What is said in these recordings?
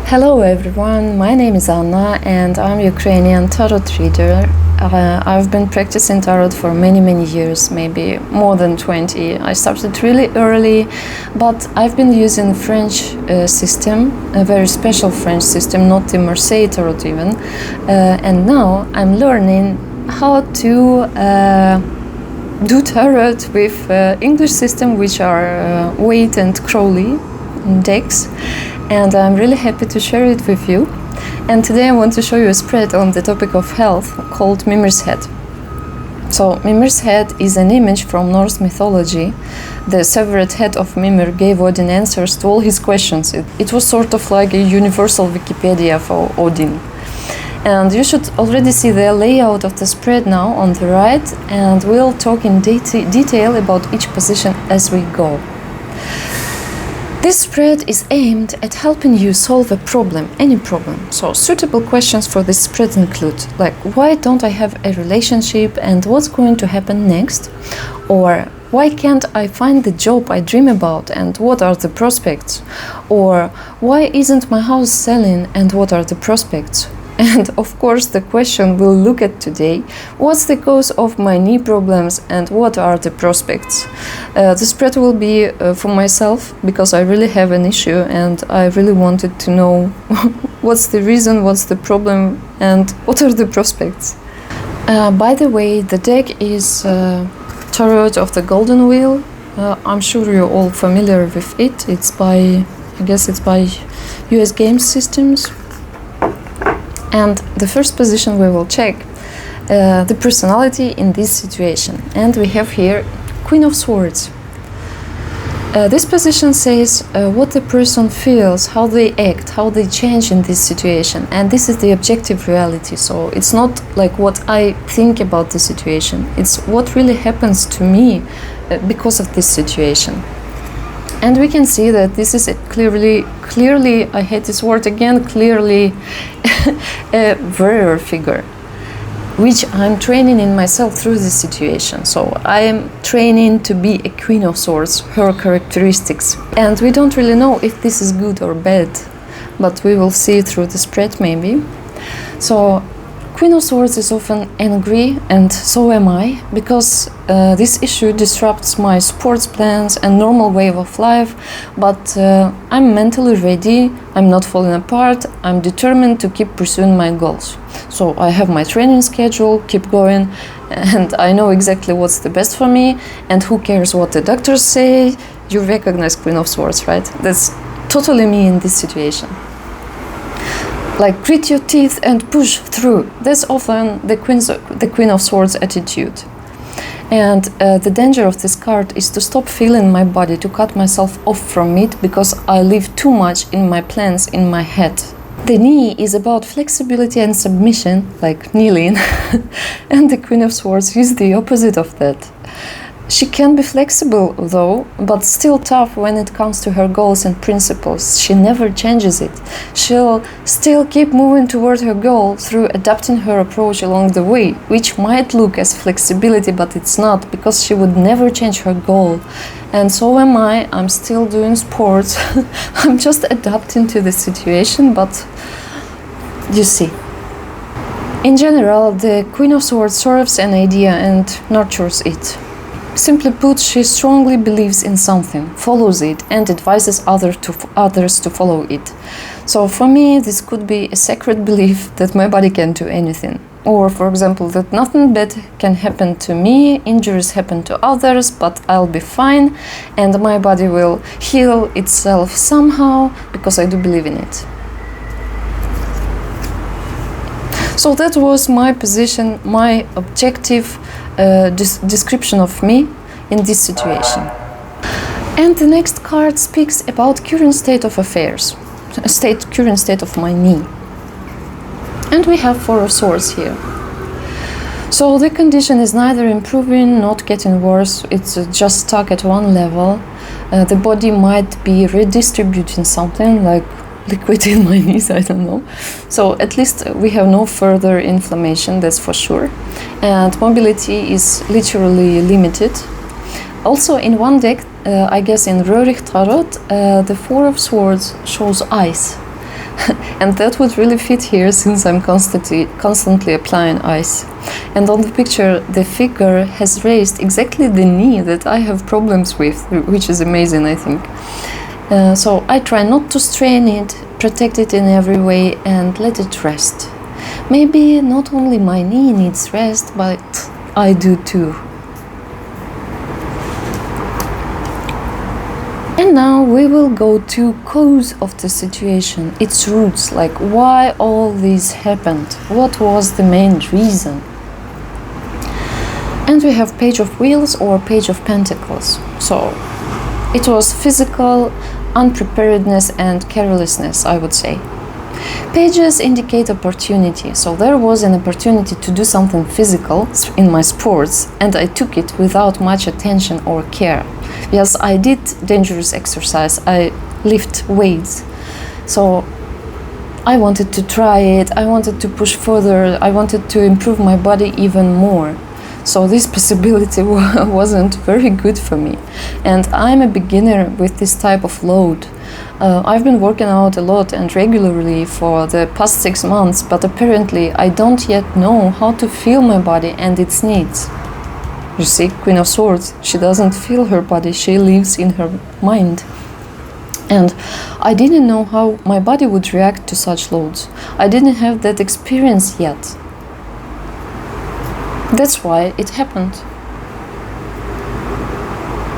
Hello everyone, my name is Anna and I'm Ukrainian tarot reader. I've been practicing tarot for many years, maybe more than 20. I started really early, but I've been using French system, a very special French system, not the Marseille tarot even. And now I'm learning how to do tarot with English system, which are Waite and Crowley decks. And I'm really happy to share it with you. And today I want to show you a spread on the topic of health called Mimir's head. So Mimir's head is an image from Norse mythology. The severed head of Mimir gave Odin answers to all his questions. It was sort of like a universal Wikipedia for Odin. And you should already see the layout of the spread now on the right, and we'll talk in detail about each position as we go. This spread is aimed at helping you solve a problem, any problem. So suitable questions for this spread include, like, why don't I have a relationship and what's going to happen next? Or why can't I find the job I dream about and what are the prospects? Or why isn't my house selling and what are the prospects? And of course the question we'll look at today, what's the cause of my knee problems and what are the prospects? The spread will be for myself because I really have an issue and I really wanted to know what's the reason, what's the problem and what are the prospects. By the way, the deck is Tarot of the Golden Wheel. I'm sure you're all familiar with it. I guess it's by US Games Systems. And the first position we will check the personality in this situation. And we have here Queen of Swords. This position says what the person feels, how they act, how they change in this situation. And this is the objective reality. So it's not like what I think about the situation. It's what really happens to me because of this situation. And we can see that this is clearly, I hate this word again, clearly a warrior figure, which I'm training in myself through this situation. So I am training to be a Queen of Swords, her characteristics. And we don't really know if this is good or bad, but we will see through the spread maybe. So Queen of Swords is often angry, and so am I, because this issue disrupts my sports plans and normal way of life, but I'm mentally ready, I'm not falling apart, I'm determined to keep pursuing my goals. So I have my training schedule, keep going, and I know exactly what's the best for me, and who cares what the doctors say. You recognize Queen of Swords, right? That's totally me in this situation. Like, grit your teeth and push through. That's often the Queen of Swords attitude. And the danger of this card is to stop feeling my body, to cut myself off from it because I live too much in my plans in my head. The knee is about flexibility and submission, like kneeling, and the Queen of Swords is the opposite of that. She can be flexible, though, but still tough when it comes to her goals and principles. She never changes it. She'll still keep moving toward her goal through adapting her approach along the way, which might look as flexibility, but it's not, because she would never change her goal. And so am I. I'm still doing sports. I'm just adapting to the situation, but you see. In general, the Queen of Swords serves an idea and nurtures it. Simply put, she strongly believes in something, follows it, and advises others to follow it. So for me, this could be a sacred belief that my body can do anything. Or, for example, that nothing bad can happen to me, injuries happen to others, but I'll be fine, and my body will heal itself somehow, because I do believe in it. So that was my position, my objective description of me in this situation. And the next card speaks about current state of affairs, current state of my knee. And we have Four of Swords here. So the condition is neither improving, not getting worse, it's just stuck at one level. The body might be redistributing something, like liquid in my knees, I don't know. So at least we have no further inflammation, that's for sure. And mobility is literally limited. Also in one deck, I guess in Röhrig Tarot, the Four of Swords shows ice. And that would really fit here since I'm constantly applying ice. And on the picture, the figure has raised exactly the knee that I have problems with, which is amazing, I think. So I try not to strain it, protect it in every way, and let it rest. Maybe not only my knee needs rest, but I do too. And now we will go to cause of the situation, its roots, like why all this happened, what was the main reason. And we have Page of Wheels or Page of Pentacles. So it was physical unpreparedness and carelessness, I would say. Pages indicate opportunity, so there was an opportunity to do something physical in my sports, and I took it without much attention or care. Yes, I did dangerous exercise, I lift weights, so I wanted to try it, I wanted to push further, I wanted to improve my body even more. So this possibility wasn't very good for me, and I'm a beginner with this type of load. I've been working out a lot and regularly for the past 6 months, but apparently I don't yet know how to feel my body and its needs. You see, Queen of Swords, she doesn't feel her body, she lives in her mind. And I didn't know how my body would react to such loads. I didn't have that experience yet. That's why it happened.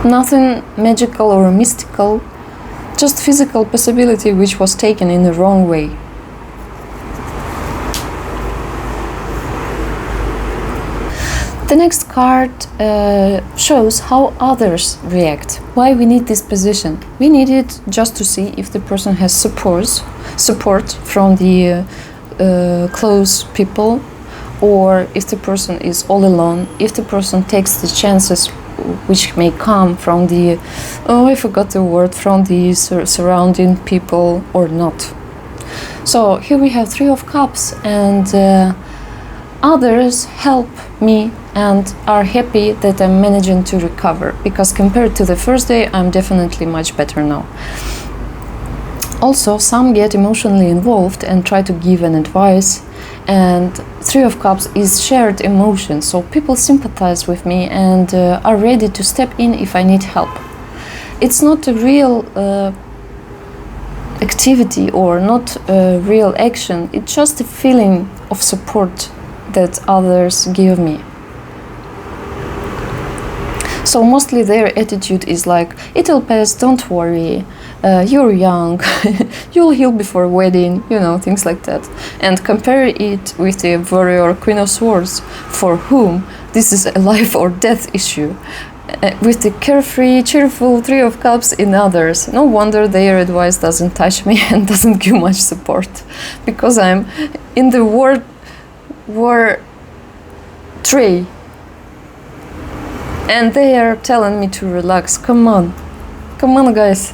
Nothing magical or mystical, just physical possibility which was taken in the wrong way. The next card shows how others react. Why we need this position. We need it just to see if the person has support from the close people, or if the person is all alone, if the person takes the chances which may come from the, I forgot the word, from the surrounding people or not. So here we have Three of Cups, and others help me and are happy that I'm managing to recover, because compared to the first day, I'm definitely much better now. Also, some get emotionally involved and try to give an advice, and Three of Cups is shared emotion, so people sympathize with me and are ready to step in if I need help. It's not a real activity or not a real action, it's just a feeling of support that others give me. So mostly their attitude is like, it'll pass, don't worry, you're young, you'll heal before wedding, you know, things like that. And compare it with the warrior Queen of Swords, for whom this is a life or death issue. With the carefree, cheerful Three of Cups in others. No wonder their advice doesn't touch me and doesn't give much support, because I'm in the war tray. And they are telling me to relax. Come on guys.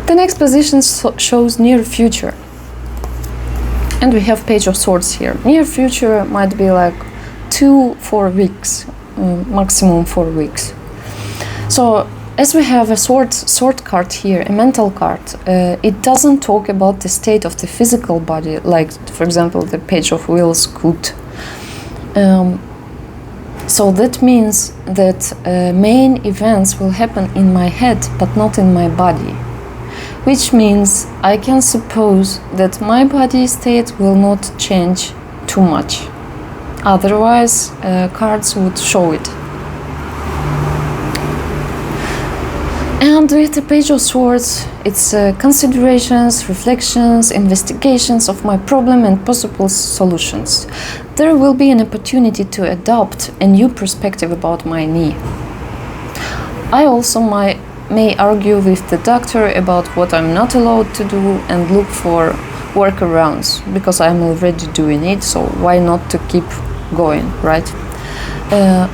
The next position shows near future. And we have Page of Swords here. Near future might be like 2-4 weeks, maximum 4 weeks. So as we have a sword card here, a mental card, it doesn't talk about the state of the physical body, like for example the Page of Wheels could. So that means that main events will happen in my head, but not in my body. Which means I can suppose that my body state will not change too much. Otherwise, cards would show it. And with the Page of Swords, it's considerations, reflections, investigations of my problem and possible solutions. There will be an opportunity to adopt a new perspective about my knee. I also may argue with the doctor about what I'm not allowed to do and look for workarounds, because I'm already doing it, so why not to keep going, right?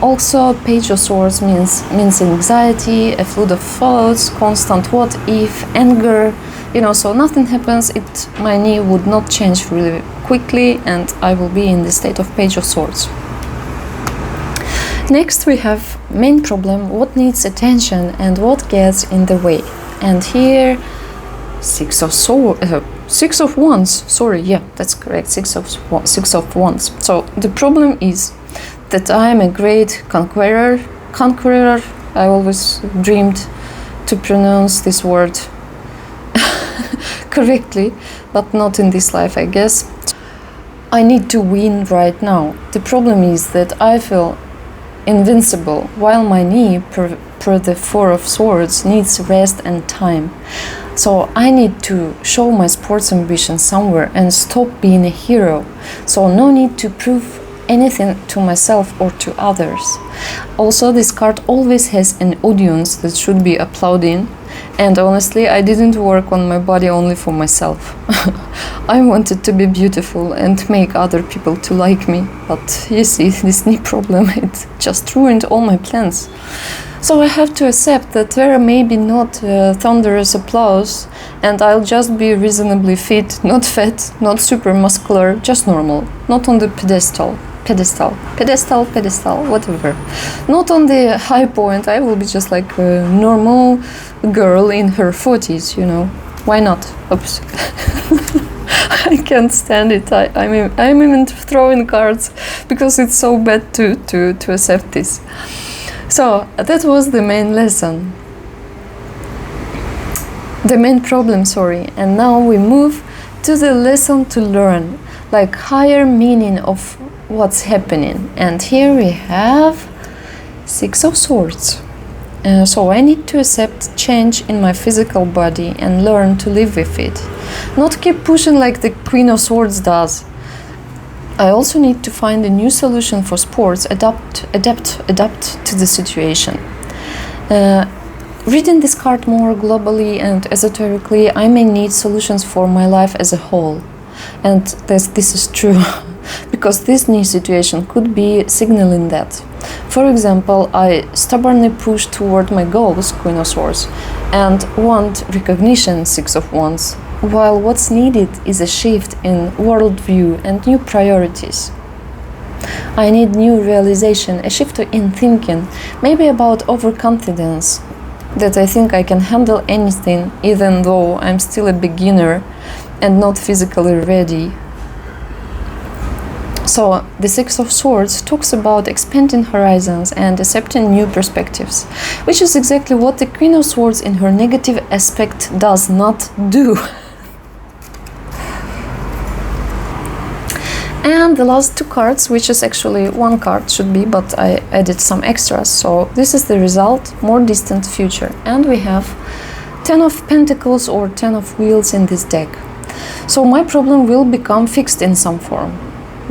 Also, Page of Swords means anxiety, a flood of thoughts, constant what if, anger, you know, so nothing happens, my knee would not change really quickly and I will be in the state of Page of Swords. Next we have main problem, what needs attention and what gets in the way. And here Six of Wands. Sorry, yeah, that's correct. Six of Wands. So the problem is that I am a great conqueror. I always dreamed to pronounce this word correctly, but not in this life, I guess. I need to win right now. The problem is that I feel invincible, while my knee, per the Four of Swords, needs rest and time. So I need to show my sports ambition somewhere and stop being a hero. So no need to prove anything to myself or to others. Also, this card always has an audience that should be applauding. And honestly, I didn't work on my body only for myself. I wanted to be beautiful and make other people to like me. But you see, this knee problem, it just ruined all my plans. So I have to accept that there may be not thunderous applause, and I'll just be reasonably fit, not fat, not super muscular, just normal, not on the pedestal, whatever. Not on the high point. I will be just like a normal girl in her 40s, you know. Why not? Oops. I can't stand it. I'm even throwing cards because it's so bad to accept this. So that was the main lesson. The main problem, sorry. And now we move to the lesson to learn, like higher meaning of what's happening. And here we have Six of Swords. So I need to accept change in my physical body and learn to live with it. Not keep pushing like the Queen of Swords does. I also need to find a new solution for sports, adapt to the situation. Reading this card more globally and esoterically, I may need solutions for my life as a whole. And this is true, because this new situation could be signaling that. For example, I stubbornly push toward my goals, Queen of Swords, and want recognition, Six of Wands, while what's needed is a shift in worldview and new priorities. I need new realization, a shift in thinking, maybe about overconfidence, that I think I can handle anything even though I'm still a beginner and not physically ready. So the Six of Swords talks about expanding horizons and accepting new perspectives, which is exactly what the Queen of Swords in her negative aspect does not do. And the last two cards, which is actually one card should be, but I added some extras. So this is the result, more distant future. And we have 10 of Pentacles or 10 of Wheels in this deck. So my problem will become fixed in some form,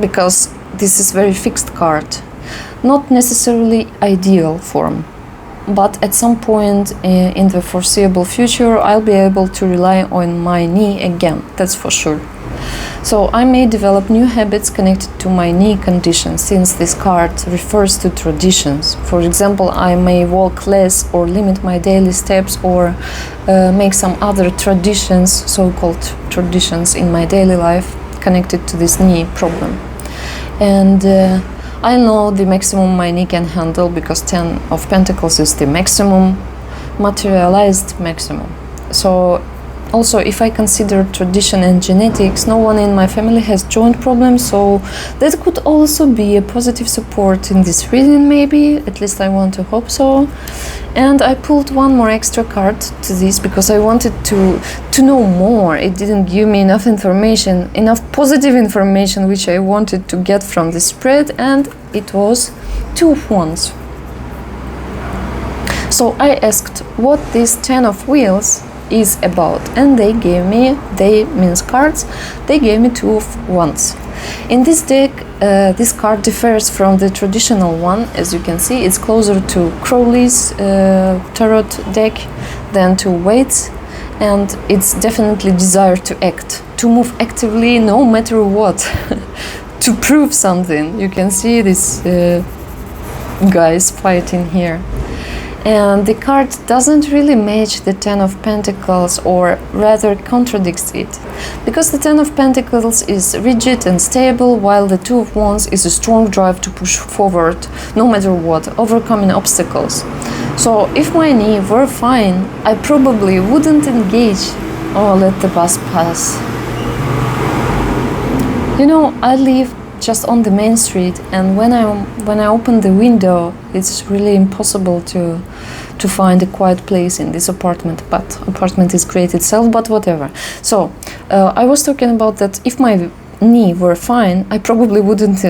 because this is very fixed card. Not necessarily ideal form, but at some point in the foreseeable future, I'll be able to rely on my knee again, that's for sure. So I may develop new habits connected to my knee condition, since this card refers to traditions. For example, I may walk less or limit my daily steps, or make some other traditions, so-called traditions in my daily life connected to this knee problem. And I know the maximum my knee can handle, because 10 of Pentacles is the maximum, materialized maximum. So also, if I consider tradition and genetics, no one in my family has joint problems, so that could also be a positive support in this reading, maybe. At least I want to hope so. And I pulled one more extra card to this because I wanted to know more. It didn't give me enough information, enough positive information which I wanted to get from the spread, and it was Two of Wands. So I asked what this 10 of Wheels is about, and they gave me, they means cards, they gave me Two of Wands. In this deck, this card differs from the traditional one. As you can see, it's closer to Crowley's tarot deck than to Waite's, and it's definitely desire to act, to move actively no matter what, to prove something. You can see these guys fighting here. And the card doesn't really match the 10 of Pentacles, or rather contradicts it, because the 10 of Pentacles is rigid and stable, while the Two of Wands is a strong drive to push forward no matter what, overcoming obstacles. So if my knee were fine, I probably wouldn't engage Oh, let the bus pass. You know, I live just on the main street, and when I open the window, it's really impossible to find a quiet place in this apartment. But apartment is great itself, but whatever. So I was talking about that if my knee were fine, I probably wouldn't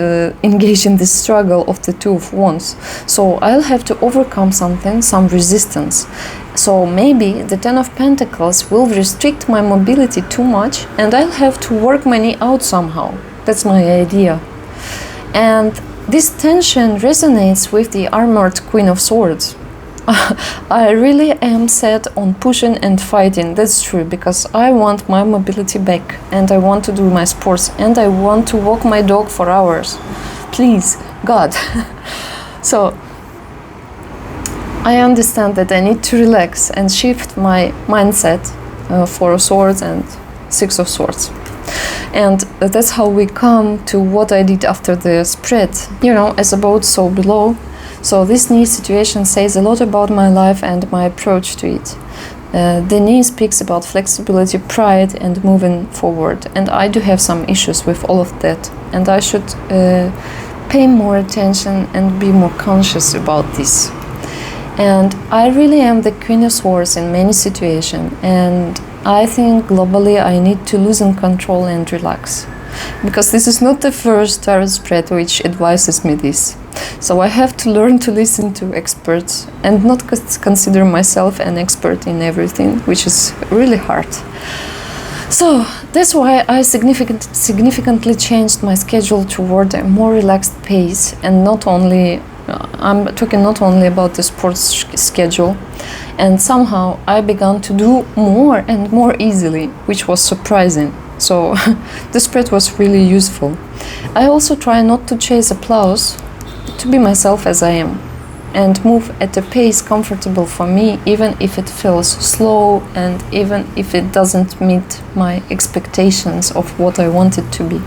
engage in this struggle of the two of wands. So I'll have to overcome something, some resistance. So maybe the Ten of Pentacles will restrict my mobility too much, and I'll have to work my knee out somehow. That's my idea. And this tension resonates with the armored Queen of Swords. I really am set on pushing and fighting, that's true, because I want my mobility back, and I want to do my sports, and I want to walk my dog for hours. Please, God. So, I understand that I need to relax and shift my mindset for Swords and Six of Swords. And that's how we come to what I did after the spread. You know, as above, so below. So this knee situation says a lot about my life and my approach to it. The knee speaks about flexibility, pride, and moving forward. And I do have some issues with all of that. And I should pay more attention and be more conscious about this. And I really am the Queen of Swords in many situations. And I think globally I need to loosen control and relax. Because this is not the first tarot spread which advises me this. So I have to learn to listen to experts and not consider myself an expert in everything, which is really hard. So that's why I significantly changed my schedule toward a more relaxed pace, and not only I'm talking not only about the sports schedule, and somehow I began to do more and more easily, which was surprising. So the spread was really useful. I also try not to chase applause, to be myself as I am, and move at a pace comfortable for me, even if it feels slow and even if it doesn't meet my expectations of what I want it to be.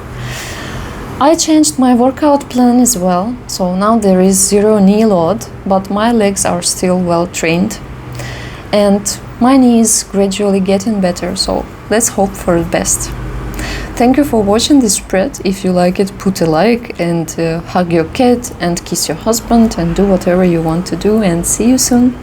I changed my workout plan as well, so now there is 0 knee load, but my legs are still well trained, and my knee is gradually getting better, so let's hope for the best. Thank you for watching this spread. If you like it, put a like and hug your cat and kiss your husband and do whatever you want to do, and see you soon.